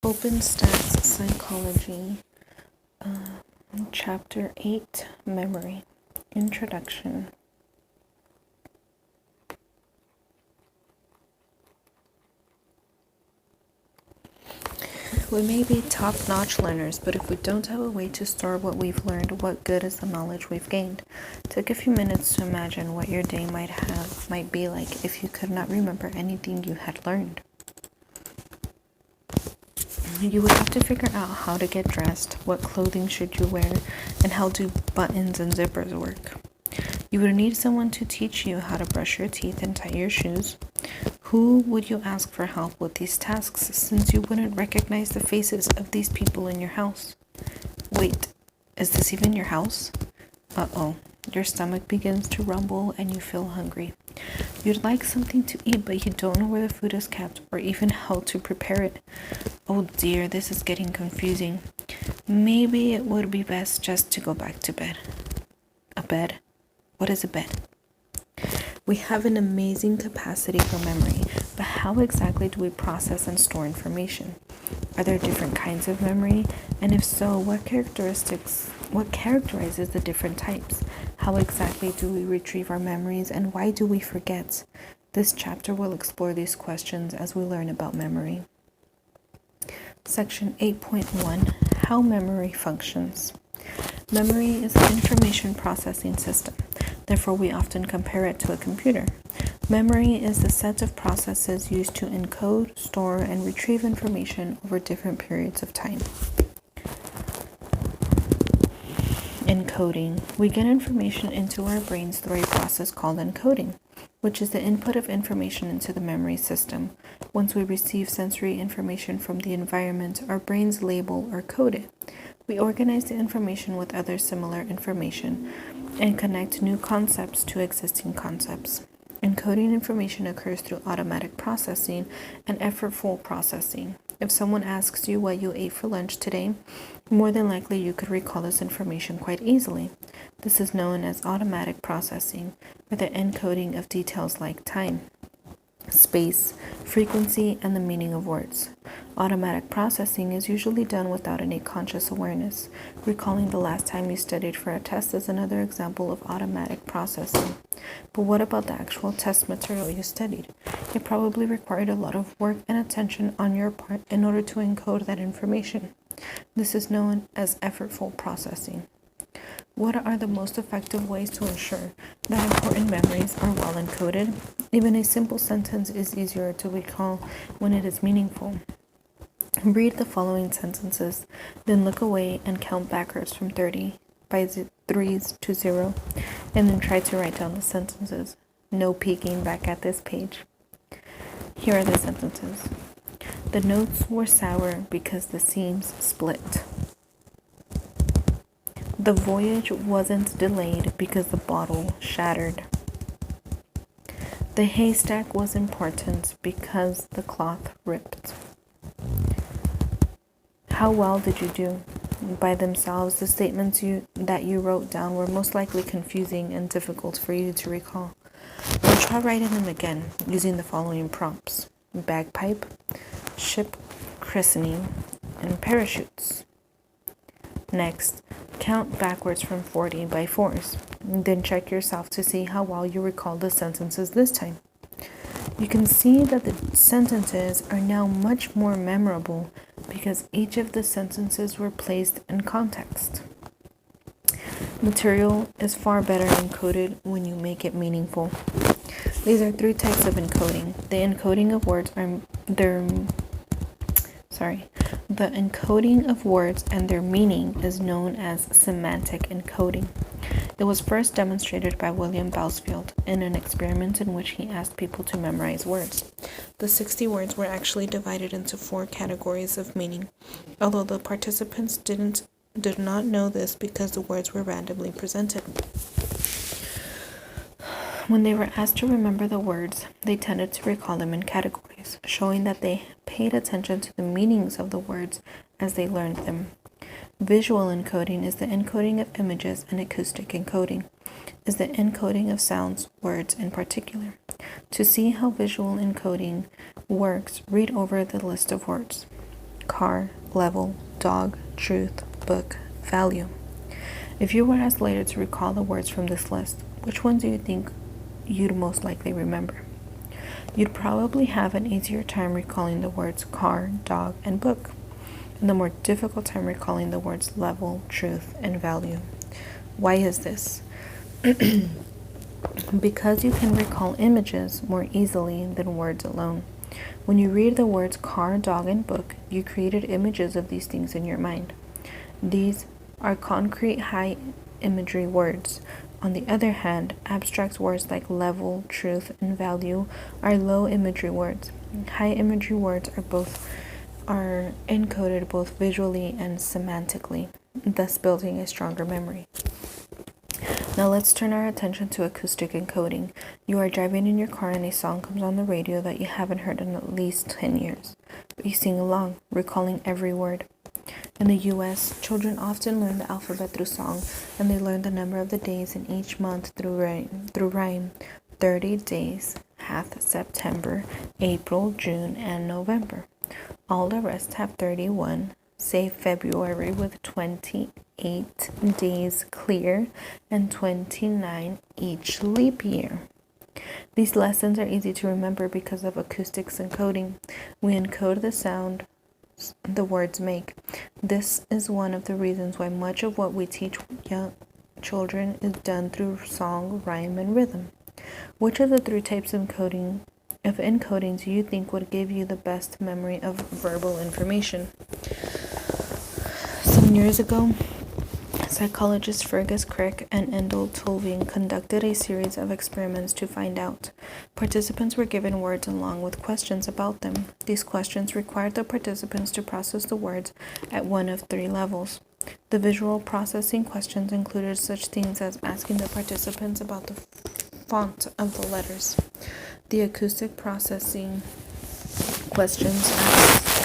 Open Stax Psychology, Chapter 8, Memory, Introduction. We may be top-notch learners, but if we don't have a way to store what we've learned, what good is the knowledge we've gained? Take a few minutes to imagine what your day might be like if you could not remember anything you had learned. You would have to figure out how to get dressed, what clothing should you wear, and how do buttons and zippers work. You would need someone to teach you how to brush your teeth and tie your shoes. Who would you ask for help with these tasks, since you wouldn't recognize the faces of these people in your house? Wait, is this even your house? Uh-oh, your stomach begins to rumble and you feel hungry. You'd like something to eat, but you don't know where the food is kept or even how to prepare it. Oh dear, this is getting confusing. Maybe it would be best just to go back to bed. A bed? What is a bed? We have an amazing capacity for memory, but how exactly do we process and store information? Are there different kinds of memory? And if so, what characterizes the different types? How exactly do we retrieve our memories, and why do we forget? This chapter will explore these questions as we learn about memory. Section 8.1, How Memory Functions. Memory is an information processing system. Therefore, we often compare it to a computer. Memory is the set of processes used to encode, store, and retrieve information over different periods of time. Encoding. We get information into our brains through a process called encoding, which is the input of information into the memory system. Once we receive sensory information from the environment, our brains label or code it. We organize the information with other similar information and connect new concepts to existing concepts. Encoding information occurs through automatic processing and effortful processing. If someone asks you what you ate for lunch today, more than likely you could recall this information quite easily. This is known as automatic processing, or the encoding of details like time, space, frequency, and the meaning of words. Automatic processing is usually done without any conscious awareness. Recalling the last time you studied for a test is another example of automatic processing. But what about the actual test material you studied? It probably required a lot of work and attention on your part in order to encode that information. This is known as effortful processing. What are the most effective ways to ensure that important memories are well encoded? Even a simple sentence is easier to recall when it is meaningful. Read the following sentences, then look away and count backwards from 30 by threes to 0, and then try to write down the sentences. No peeking back at this page. Here are the sentences. The notes were sour because the seams split. The voyage wasn't delayed because the bottle shattered. The haystack was important because the cloth ripped. How well did you do? By themselves, the statements that you wrote down were most likely confusing and difficult for you to recall. But try writing them again using the following prompts: bagpipe, ship christening, and parachutes. Next, count backwards from 40 by 4s. Then check yourself to see how well you recall the sentences this time. You can see that the sentences are now much more memorable because each of the sentences were placed in context. Material is far better encoded when you make it meaningful. These are 3 types of encoding. The encoding of words and their meaning is known as semantic encoding. It was first demonstrated by William Bousfield in an experiment in which he asked people to memorize words. The 60 words were actually divided into 4 categories of meaning, although the participants did not know this because the words were randomly presented. When they were asked to remember the words, they tended to recall them in categories, showing that they paid attention to the meanings of the words as they learned them. Visual encoding is the encoding of images, and acoustic encoding is the encoding of sounds, words in particular. To see how visual encoding works, read over the list of words. car, level, dog, truth, book, value. If you were asked later to recall the words from this list, which ones do you think you'd most likely remember? You'd probably have an easier time recalling the words car, dog, and book, and the more difficult time recalling the words level, truth, and value. Why is this? Because you can recall images more easily than words alone. When you read the words car, dog, and book, you created images of these things in your mind. These are concrete, high imagery words. On the other hand, abstract words like level, truth, and value are low imagery words. High imagery words are encoded both visually and semantically, thus building a stronger memory. Now let's turn our attention to acoustic encoding. You are driving in your car and a song comes on the radio that you haven't heard in at least 10 years. But you sing along, recalling every word. In the U.S., children often learn the alphabet through song, and they learn the number of the days in each month through rhyme. 30 days, half September, April, June, and November. All the rest have 31, say February with 28 days clear and 29 each leap year. These lessons are easy to remember because of acoustics encoding. We encode the sound the words make. This is one of the reasons why much of what we teach young children is done through song, rhyme, and rhythm. Which of the three types of encoding do you think would give you the best memory of verbal information? Some years ago, psychologists Fergus Crick and Endel Tulving conducted a series of experiments to find out. Participants were given words along with questions about them. These questions required the participants to process the words at one of three levels. The visual processing questions included such things as asking the participants about the font of the letters. The acoustic processing questions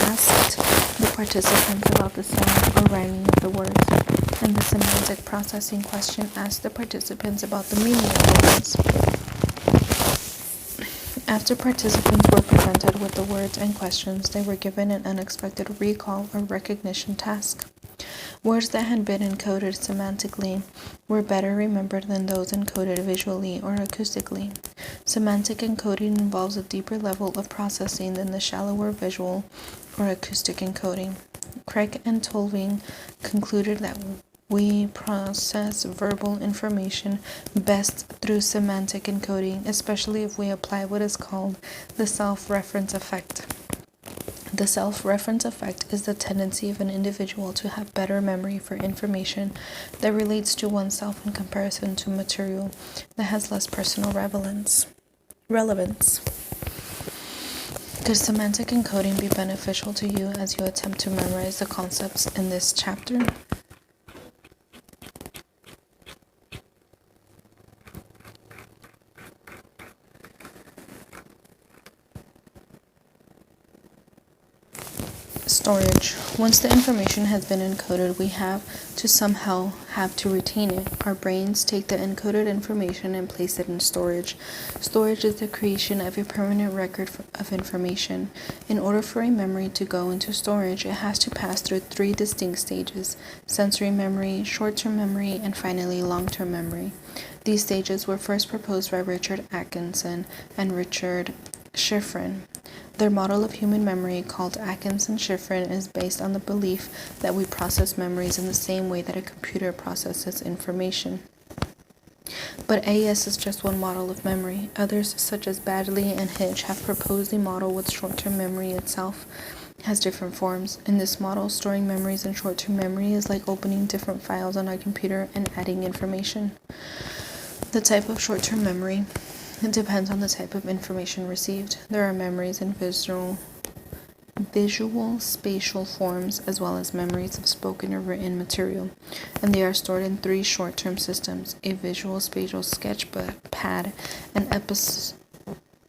asked the participants about the sound or rhyming of the words, and the semantic processing question asked the participants about the meaning of the words. After participants were presented with the words and questions, they were given an unexpected recall or recognition task. Words that had been encoded semantically were better remembered than those encoded visually or acoustically. Semantic encoding involves a deeper level of processing than the shallower visual or acoustic encoding. Craig and Tulving concluded that we process verbal information best through semantic encoding, especially if we apply what is called the self-reference effect. The self-reference effect is the tendency of an individual to have better memory for information that relates to oneself in comparison to material that has less personal relevance. Could semantic encoding be beneficial to you as you attempt to memorize the concepts in this chapter? Storage. Once the information has been encoded, we have to retain it. Our brains take the encoded information and place it in storage. Storage is the creation of a permanent record of information. In order for a memory to go into storage, it has to pass through three distinct stages: sensory memory, short-term memory, and finally long-term memory. These stages were first proposed by Richard Atkinson and Richard Schifrin. Their model of human memory, called Atkinson-Schifrin, is based on the belief that we process memories in the same way that a computer processes information. But AES is just one model of memory. Others, such as Baddeley and Hitch, have proposed a model with short-term memory itself has different forms. In this model, storing memories in short-term memory is like opening different files on our computer and adding information. The type of short-term memory depends on the type of information received. There are memories in visual spatial forms, as well as memories of spoken or written material, and they are stored in three short-term systems: a visual spatial sketch pad, an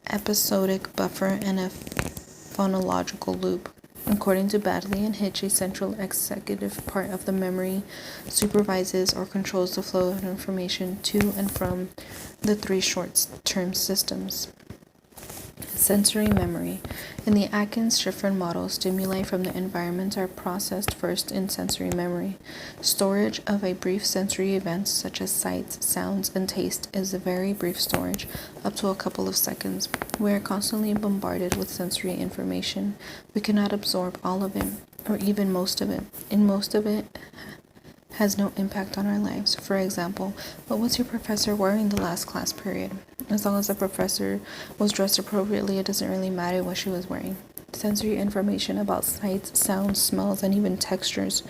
episodic buffer, and a phonological loop. According to Baddeley and Hitch, a central executive part of the memory supervises or controls the flow of information to and from the three short-term systems. Sensory memory. In the Atkins-Shiffrin model, stimuli from the environment are processed first in sensory memory. Storage of a brief sensory event, such as sights, sounds, and taste, is a very brief storage, up to a couple of seconds. We are constantly bombarded with sensory information. We cannot absorb all of it, or even most of it, and most of it has no impact on our lives. For example, what was your professor wearing the last class period? As long as the professor was dressed appropriately, it doesn't really matter what she was wearing. Sensory information about sights, sounds, smells, and even textures,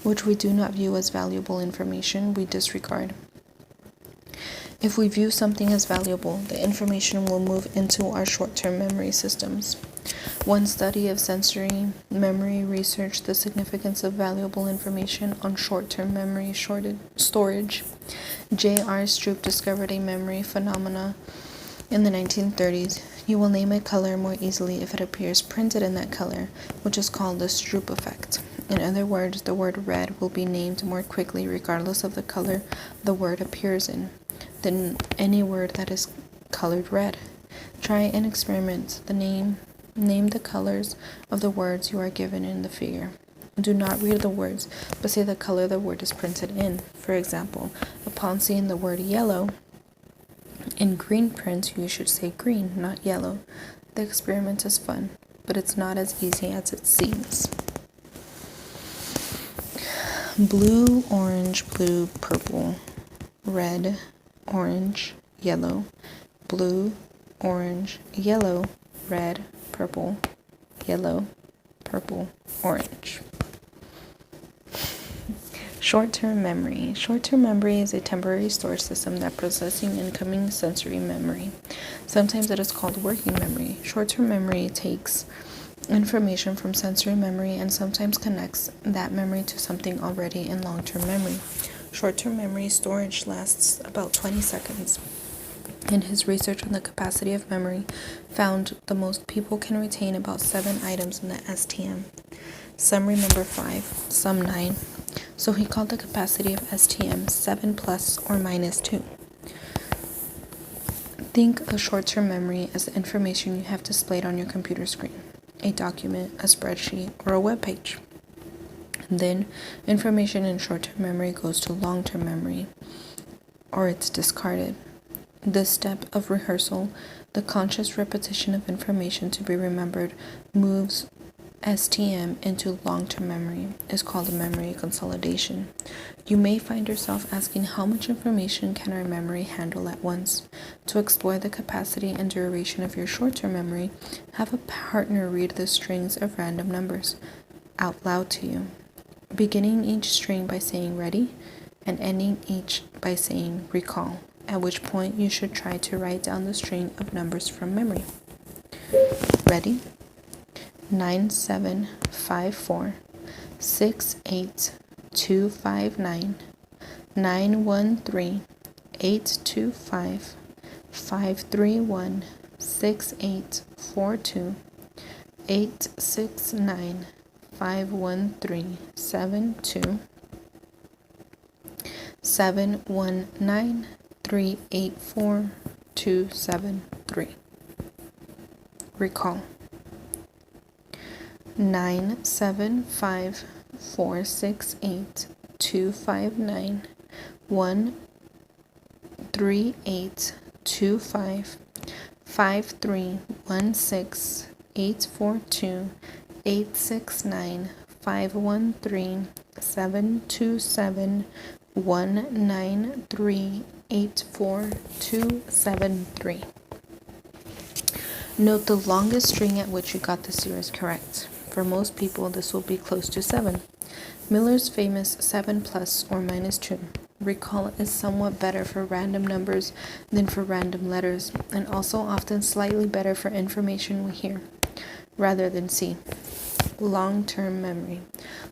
which we do not view as valuable information, we disregard. If we view something as valuable, the information will move into our short-term memory systems. One study of sensory memory researched the significance of valuable information on short-term memory storage. J.R. Stroop discovered a memory phenomena in the 1930s. You will name a color more easily if it appears printed in that color, which is called the Stroop effect. In other words, the word red will be named more quickly regardless of the color the word appears in than any word that is colored red. Try an experiment. Name the colors of the words you are given in the figure. Do not read the words, but say the color the word is printed in. For example, upon seeing the word yellow in green print, you should say green, not yellow. The experiment is fun, but it's not as easy as it seems. Blue, orange, blue, purple, red, orange, yellow, blue, orange, yellow, red, purple, yellow, purple, orange. Short-term memory. Short-term memory is a temporary storage system that processes incoming sensory memory. Sometimes it is called working memory. Short-term memory takes information from sensory memory and sometimes connects that memory to something already in long-term memory. Short-term memory storage lasts about 20 seconds. In his research on the capacity of memory, found the most people can retain about 7 items in the STM. Some remember 5, some 9. So he called the capacity of STM 7 plus or minus 2. Think of short-term memory as the information you have displayed on your computer screen, a document, a spreadsheet, or a web page. Then, information in short-term memory goes to long-term memory, or it's discarded. This step of rehearsal, the conscious repetition of information to be remembered, moves STM into long-term memory, is called memory consolidation. You may find yourself asking how much information can our memory handle at once. To explore the capacity and duration of your short-term memory, have a partner read the strings of random numbers out loud to you, beginning each string by saying ready and ending each by saying recall, at which point you should try to write down the string of numbers from memory. Ready? 9754 68259 913 825 531 6842 869 513 72 719 384 273. Recall. 975468259 13825 5316 842 869 513 727 193 84273. Note the longest string at which you got the series correct. For most people, this will be close to 7. Miller's famous 7 plus or minus 2. Recall is somewhat better for random numbers than for random letters, and also often slightly better for information we hear, rather than see. Long-term memory.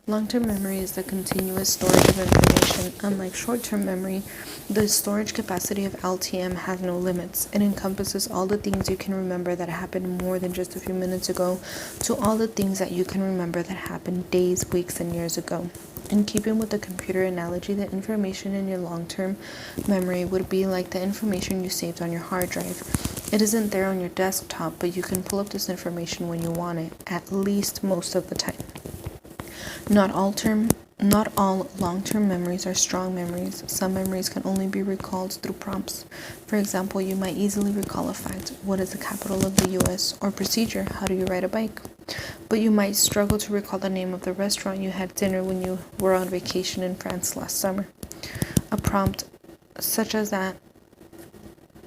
Long-term memory is the continuous storage of information. Unlike short-term memory, the storage capacity of LTM has no limits. It encompasses all the things you can remember that happened more than just a few minutes ago to all the things that you can remember that happened days, weeks, and years ago. In keeping with the computer analogy, the information in your long-term memory would be like the information you saved on your hard drive. It isn't there on your desktop, but you can pull up this information when you want it, at least most of the time. Not all long-term memories are strong memories. Some memories can only be recalled through prompts. For example, you might easily recall a fact, what is the capital of the US, or procedure, how do you ride a bike? But you might struggle to recall the name of the restaurant you had dinner when you were on vacation in France last summer. A prompt such as that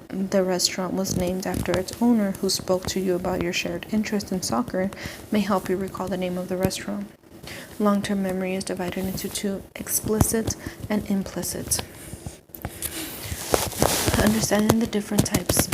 the restaurant was named after its owner who spoke to you about your shared interest in soccer may help you recall the name of the restaurant. Long-term memory is divided into two, explicit and implicit. Understanding the different types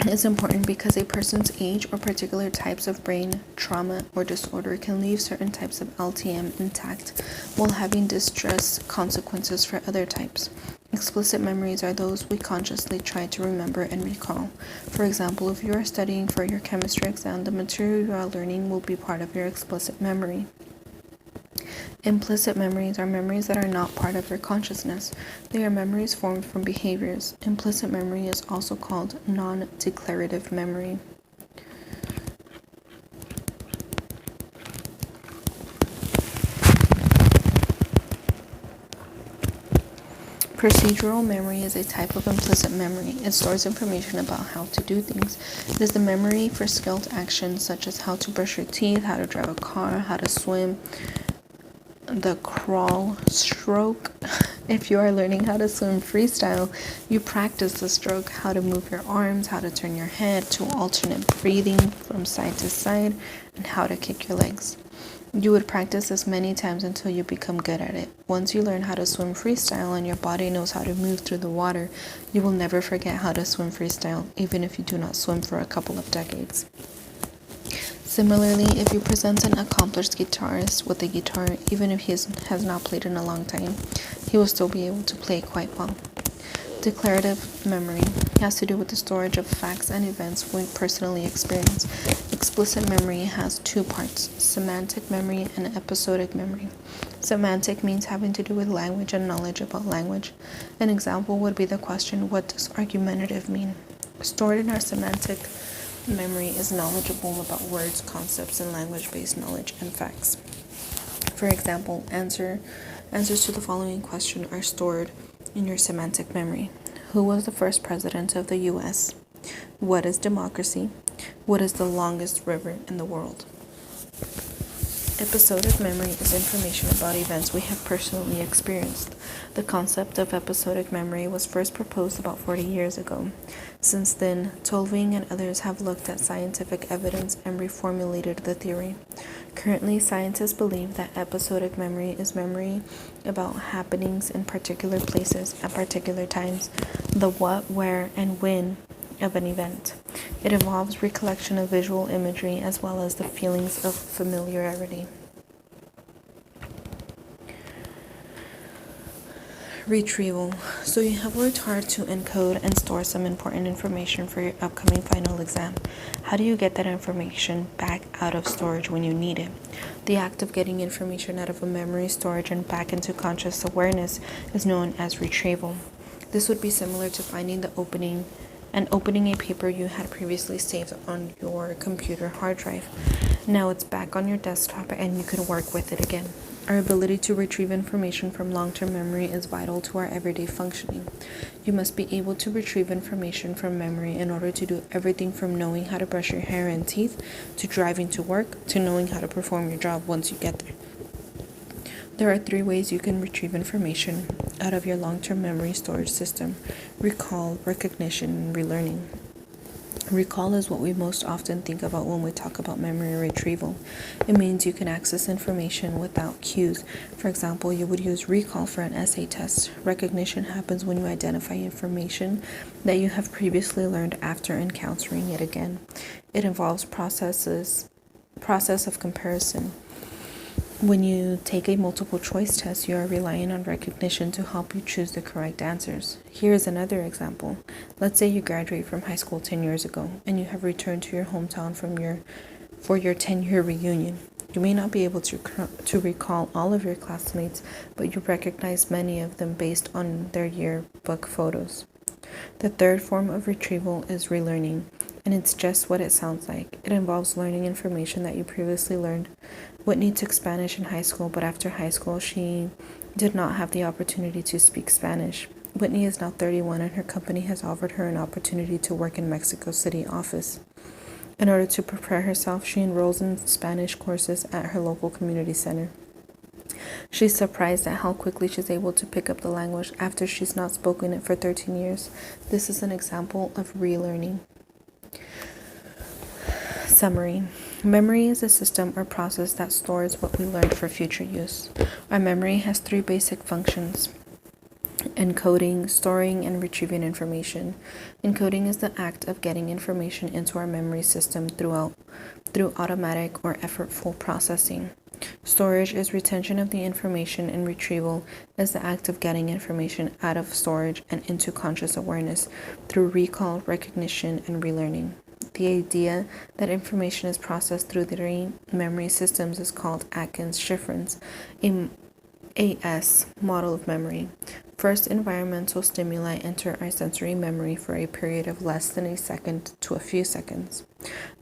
is important because a person's age or particular types of brain trauma or disorder can leave certain types of LTM intact while having distress consequences for other types. Explicit memories are those we consciously try to remember and recall. For example, if you are studying for your chemistry exam, the material you are learning will be part of your explicit memory. Implicit memories are memories that are not part of your consciousness. They are memories formed from behaviors. Implicit memory is also called non-declarative memory. Procedural memory is a type of implicit memory. It stores information about how to do things. It is the memory for skilled actions such as how to brush your teeth, how to drive a car, how to swim, the crawl stroke. If you are learning how to swim freestyle, you practice the stroke, how to move your arms, how to turn your head, to alternate breathing from side to side, and how to kick your legs. You would practice this many times until you become good at it. Once you learn how to swim freestyle and your body knows how to move through the water, you will never forget how to swim freestyle, even if you do not swim for a couple of decades. Similarly, if you present an accomplished guitarist with a guitar, even if he has not played in a long time, he will still be able to play quite well. Declarative memory has to do with the storage of facts and events we personally experience. Explicit memory has two parts, semantic memory and episodic memory. Semantic means having to do with language and knowledge about language. An example would be the question, what does argumentative mean? Stored in our semantic memory is knowledgeable about words, concepts, and language-based knowledge and facts. For example, answers to the following question are stored in your semantic memory. Who was the first president of the US? What is democracy? What is the longest river in the world? Episodic memory is information about events we have personally experienced. The concept of episodic memory was first proposed about 40 years ago. Since then, Tolving and others have looked at scientific evidence and reformulated the theory. Currently, scientists believe that episodic memory is memory about happenings in particular places at particular times, the what, where, and when of an event. It involves recollection of visual imagery as well as the feelings of familiarity. Retrieval. So you have worked hard to encode and store some important information for your upcoming final exam. How do you get that information back out of storage when you need it? The act of getting information out of a memory storage and back into conscious awareness is known as retrieval. This would be similar to finding opening a paper you had previously saved on your computer hard drive. Now it's back on your desktop and you can work with it again. Our ability to retrieve information from long-term memory is vital to our everyday functioning. You must be able to retrieve information from memory in order to do everything from knowing how to brush your hair and teeth, to driving to work, to knowing how to perform your job once you get there. There are 3 ways you can retrieve information out of your long-term memory storage system: recall, recognition, and relearning. Recall is what we most often think about when we talk about memory retrieval. It means you can access information without cues. For example, you would use recall for an essay test. Recognition happens when you identify information that you have previously learned after encountering it again. It involves process of comparison. When you take a multiple choice test, you are relying on recognition to help you choose the correct answers. Here is another example. Let's say you graduate from high school 10 years ago and you have returned to your hometown for your 10-year reunion. You may not be able to recall all of your classmates, but you recognize many of them based on their yearbook photos. The third form of retrieval is relearning, and it's just what it sounds like. It involves learning information that you previously learned. Whitney took Spanish in high school, but after high school, she did not have the opportunity to speak Spanish. Whitney is now 31, and her company has offered her an opportunity to work in Mexico City office. In order to prepare herself, she enrolls in Spanish courses at her local community center. She's surprised at how quickly she's able to pick up the language after she's not spoken it for 13 years. This is an example of relearning. Summary. Memory is a system or process that stores what we learned for future use. Our memory has three basic functions: encoding, storing, and retrieving information. Encoding is the act of getting information into our memory system through automatic or effortful processing. Storage is retention of the information, and retrieval is the act of getting information out of storage and into conscious awareness through recall, recognition, and relearning. The idea that information is processed through the memory systems is called Atkins-Shiffrin's AS model of memory. First, environmental stimuli enter our sensory memory for a period of less than a second to a few seconds.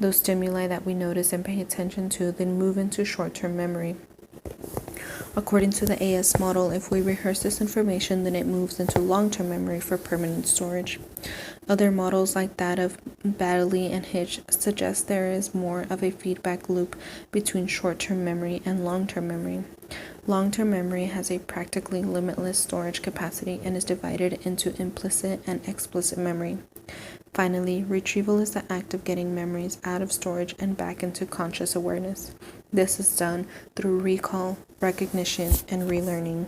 Those stimuli that we notice and pay attention to then move into short-term memory. According to the AS model, if we rehearse this information, then it moves into long-term memory for permanent storage. Other models, like that of Baddeley and Hitch, suggest there is more of a feedback loop between short-term memory and long-term memory. Long-term memory has a practically limitless storage capacity and is divided into implicit and explicit memory. Finally, retrieval is the act of getting memories out of storage and back into conscious awareness. This is done through recall, recognition, and relearning.